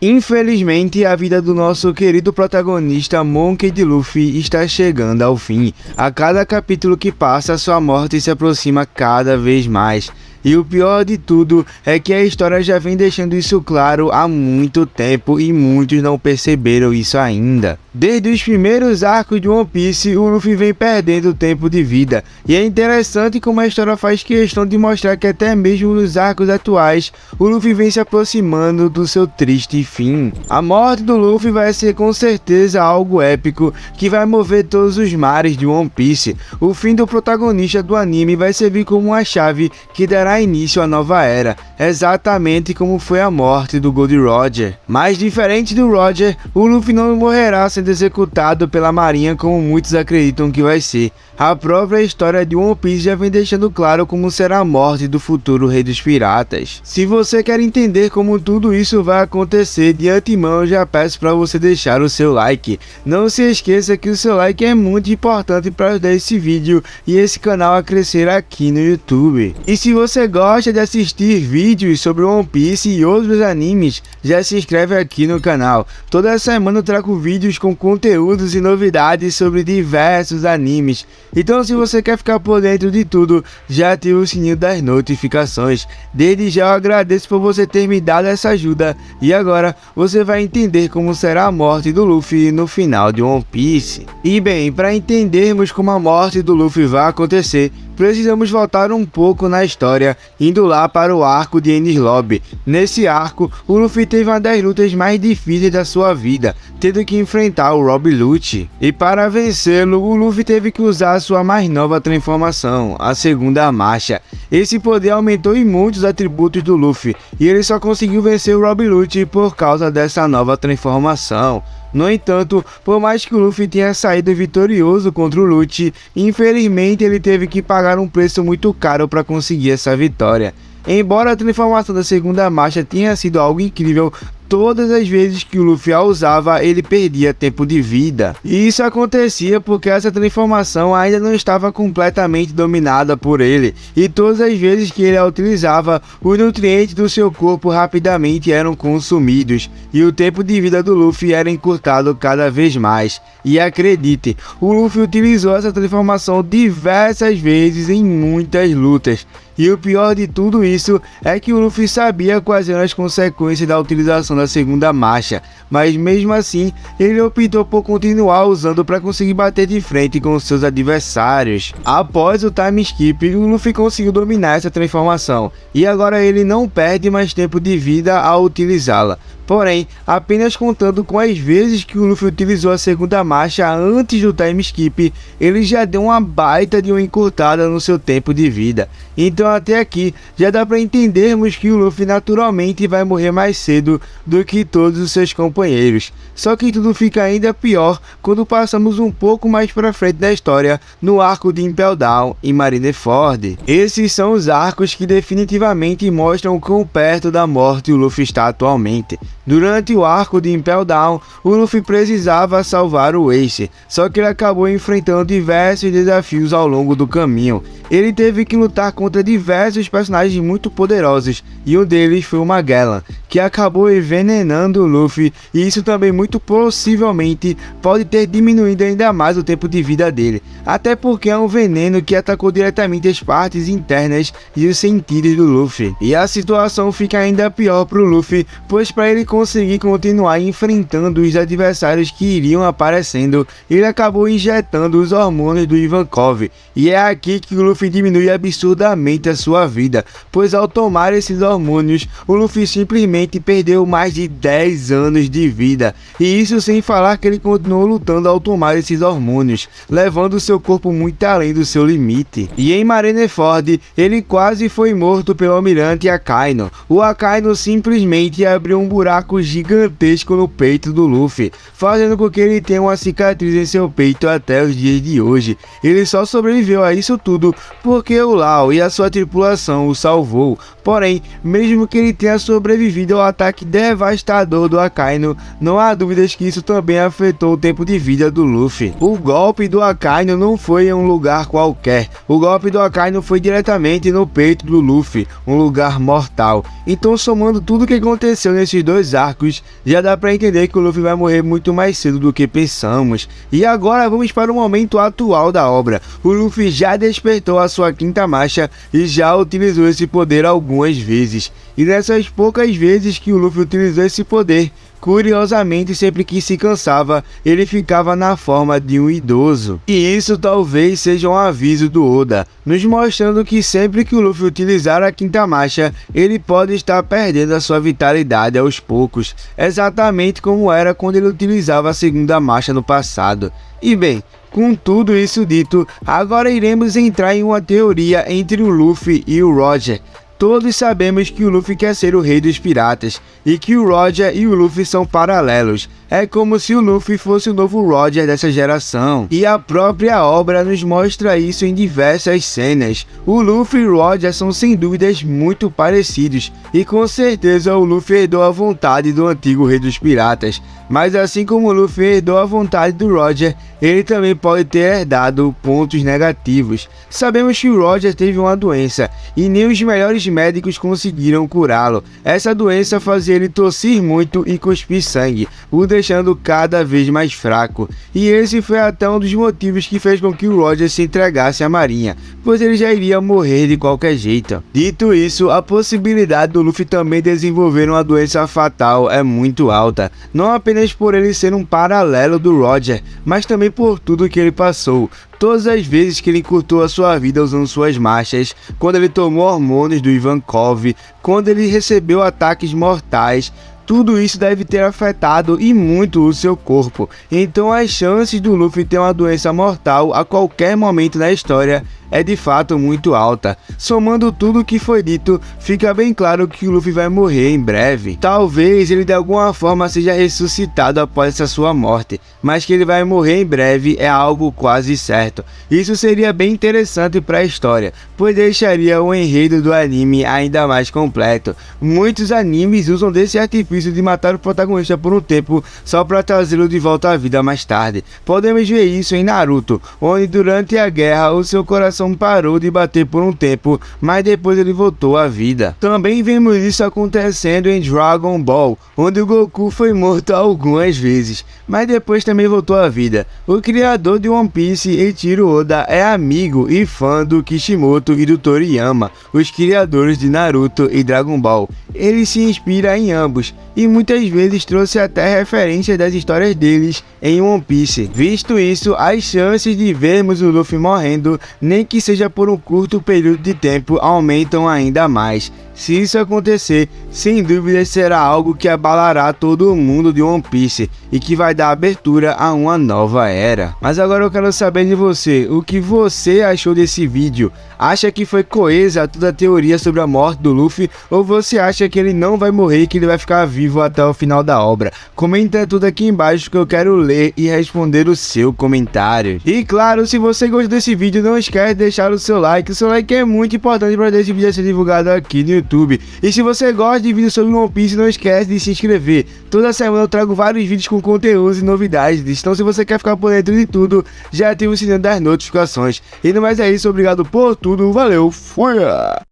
Infelizmente, a vida do nosso querido protagonista Monkey D. Luffy está chegando ao fim. A cada capítulo que passa, sua morte se aproxima cada vez mais. E o pior de tudo é que a história já vem deixando isso claro há muito tempo e muitos não perceberam isso ainda. Desde os primeiros arcos de One Piece, o Luffy vem perdendo tempo de vida. E é interessante como a história faz questão de mostrar que até mesmo nos arcos atuais, o Luffy vem se aproximando do seu triste fim. A morte do Luffy vai ser com certeza algo épico que vai mover todos os mares de One Piece. O fim do protagonista do anime vai servir como uma chave que dará início à nova era, exatamente como foi a morte do Gold Roger. Mas diferente do Roger, o Luffy não morrerá sendo executado pela marinha como muitos acreditam que vai ser. A própria história de One Piece já vem deixando claro como será a morte do futuro rei dos piratas. Se você quer entender como tudo isso vai acontecer, de antemão eu já peço para você deixar o seu like. Não se esqueça que o seu like é muito importante para ajudar esse vídeo e esse canal a crescer aqui no YouTube. E se você gosta de assistir vídeos sobre One Piece e outros animes, já se inscreve aqui no canal. Toda semana eu trago vídeos com conteúdos e novidades sobre diversos animes. Então, se você quer ficar por dentro de tudo, já ativa o sininho das notificações. Desde já eu agradeço por você ter me dado essa ajuda. E agora você vai entender como será a morte do Luffy no final de One Piece. E bem, para entendermos como a morte do Luffy vai acontecer, precisamos voltar um pouco na história, indo lá para o arco de Enies Lobby. Nesse arco, o Luffy teve uma das lutas mais difíceis da sua vida, tendo que enfrentar o Rob Lucci. E para vencê-lo, o Luffy teve que usar a sua mais nova transformação, a segunda marcha. Esse poder aumentou em muitos atributos do Luffy, e ele só conseguiu vencer o Rob Lucci por causa dessa nova transformação. No entanto, por mais que o Luffy tenha saído vitorioso contra o Lucci, infelizmente ele teve que pagar um preço muito caro para conseguir essa vitória. Embora a transformação da segunda marcha tenha sido algo incrível, todas as vezes que o Luffy a usava, ele perdia tempo de vida. E isso acontecia porque essa transformação ainda não estava completamente dominada por ele. E todas as vezes que ele a utilizava, os nutrientes do seu corpo rapidamente eram consumidos. E o tempo de vida do Luffy era encurtado cada vez mais. E acredite, o Luffy utilizou essa transformação diversas vezes em muitas lutas. E o pior de tudo isso é que o Luffy sabia quais eram as consequências da utilização da segunda marcha, mas mesmo assim ele optou por continuar usando para conseguir bater de frente com seus adversários. Após o time skip, o Luffy conseguiu dominar essa transformação e agora ele não perde mais tempo de vida ao utilizá-la. Porém, apenas contando com as vezes que o Luffy utilizou a segunda marcha antes do time skip, ele já deu uma baita de uma encurtada no seu tempo de vida. Então até aqui já dá para entendermos que o Luffy naturalmente vai morrer mais cedo do que todos os seus companheiros. Só que tudo fica ainda pior quando passamos um pouco mais para frente da história, no arco de Impel Down e Marineford. Esses são os arcos que definitivamente mostram quão perto da morte o Luffy está atualmente. Durante o arco de Impel Down, o Luffy precisava salvar o Ace, só que ele acabou enfrentando diversos desafios ao longo do caminho. Ele teve que lutar contra diversos personagens muito poderosos, e um deles foi o Magellan, que acabou envenenando o Luffy, e isso também muito possivelmente pode ter diminuído ainda mais o tempo de vida dele, até porque é um veneno que atacou diretamente as partes internas e os sentidos do Luffy. E a situação fica ainda pior para o Luffy, pois para ele conseguir continuar enfrentando os adversários que iriam aparecendo, ele acabou injetando os hormônios do Ivankov, e é aqui que o Luffy diminui absurdamente a sua vida, pois ao tomar esses hormônios, o Luffy simplesmente perdeu mais de 10 anos de vida, e isso sem falar que ele continuou lutando ao tomar esses hormônios, levando seu corpo muito além do seu limite. E em Marineford, ele quase foi morto pelo almirante Akainu. O Akainu simplesmente abriu um buraco gigantesco no peito do Luffy, fazendo com que ele tenha uma cicatriz em seu peito até os dias de hoje. Ele só sobreviveu a isso tudo porque o Law e a sua tripulação o salvou, Porém, mesmo que ele tenha sobrevivido ao ataque devastador do Akainu, não há dúvidas que isso também afetou o tempo de vida do Luffy. O golpe do Akainu não foi em um lugar qualquer, o golpe do Akainu foi diretamente no peito do Luffy, um lugar mortal. Então, somando tudo o que aconteceu nesses dois arcos, já dá pra entender que o Luffy vai morrer muito mais cedo do que pensamos. E agora vamos para o momento atual da obra. O Luffy já despertou a sua quinta marcha e já utilizou esse poder algumas vezes. E nessas poucas vezes que o Luffy utilizou esse poder, curiosamente, sempre que se cansava, ele ficava na forma de um idoso. E isso talvez seja um aviso do Oda, nos mostrando que sempre que o Luffy utilizar a quinta marcha, ele pode estar perdendo a sua vitalidade aos poucos, exatamente como era quando ele utilizava a segunda marcha no passado. E bem, com tudo isso dito, agora iremos entrar em uma teoria entre o Luffy e o Roger. Todos sabemos que o Luffy quer ser o rei dos piratas, e que o Roger e o Luffy são paralelos. É como se o Luffy fosse o novo Roger dessa geração, e a própria obra nos mostra isso em diversas cenas. O Luffy e o Roger são sem dúvidas muito parecidos, e com certeza o Luffy herdou a vontade do antigo rei dos piratas. Mas assim como o Luffy herdou a vontade do Roger, ele também pode ter herdado pontos negativos. Sabemos que o Roger teve uma doença, e nem os melhores médicos conseguiram curá-lo. Essa doença fazia ele tossir muito e cuspir sangue, o deixando cada vez mais fraco. E esse foi até um dos motivos que fez com que o Roger se entregasse à marinha, pois ele já iria morrer de qualquer jeito. Dito isso, a possibilidade do Luffy também desenvolver uma doença fatal é muito alta, não apenas por ele ser um paralelo do Roger, mas também por tudo que ele passou. Todas as vezes que ele encurtou a sua vida usando suas marchas, quando ele tomou hormônios do Ivankov, quando ele recebeu ataques mortais, tudo isso deve ter afetado e muito o seu corpo. Então as chances do Luffy ter uma doença mortal a qualquer momento na história é de fato muito alta. Somando tudo o que foi dito, fica bem claro que o Luffy vai morrer em breve. Talvez ele de alguma forma seja ressuscitado após essa sua morte, mas que ele vai morrer em breve é algo quase certo. Isso seria bem interessante para a história, pois deixaria o enredo do anime ainda mais completo. Muitos animes usam desse artifício de matar o protagonista por um tempo só para trazê-lo de volta à vida mais tarde. Podemos ver isso em Naruto, onde durante a guerra o seu coração parou de bater por um tempo, mas depois ele voltou à vida. Também vemos isso acontecendo em Dragon Ball, onde o Goku foi morto algumas vezes, mas depois também voltou à vida. O criador de One Piece, Eiichiro Oda, é amigo e fã do Kishimoto e do Toriyama, os criadores de Naruto e Dragon Ball. Ele se inspira em ambos, e muitas vezes trouxe até referências das histórias deles em One Piece. Visto isso, as chances de vermos o Luffy morrendo, nem que seja por um curto período de tempo, aumentam ainda mais. Se isso acontecer, sem dúvida será algo que abalará todo mundo de One Piece e que vai dar abertura a uma nova era. Mas agora eu quero saber de você, o que você achou desse vídeo? Acha que foi coesa toda a teoria sobre a morte do Luffy, ou você acha que ele não vai morrer e que ele vai ficar vivo até o final da obra? Comenta tudo aqui embaixo que eu quero ler e responder o seu comentário. E claro, se você gostou desse vídeo, não esquece de deixar o seu like é muito importante para esse vídeo ser divulgado aqui no YouTube. E se você gosta de vídeos sobre One Piece, não esquece de se inscrever. Toda semana eu trago vários vídeos com conteúdos e novidades, então se você quer ficar por dentro de tudo, já ativa o sininho das notificações. E no mais é isso, obrigado por tudo, valeu, fui!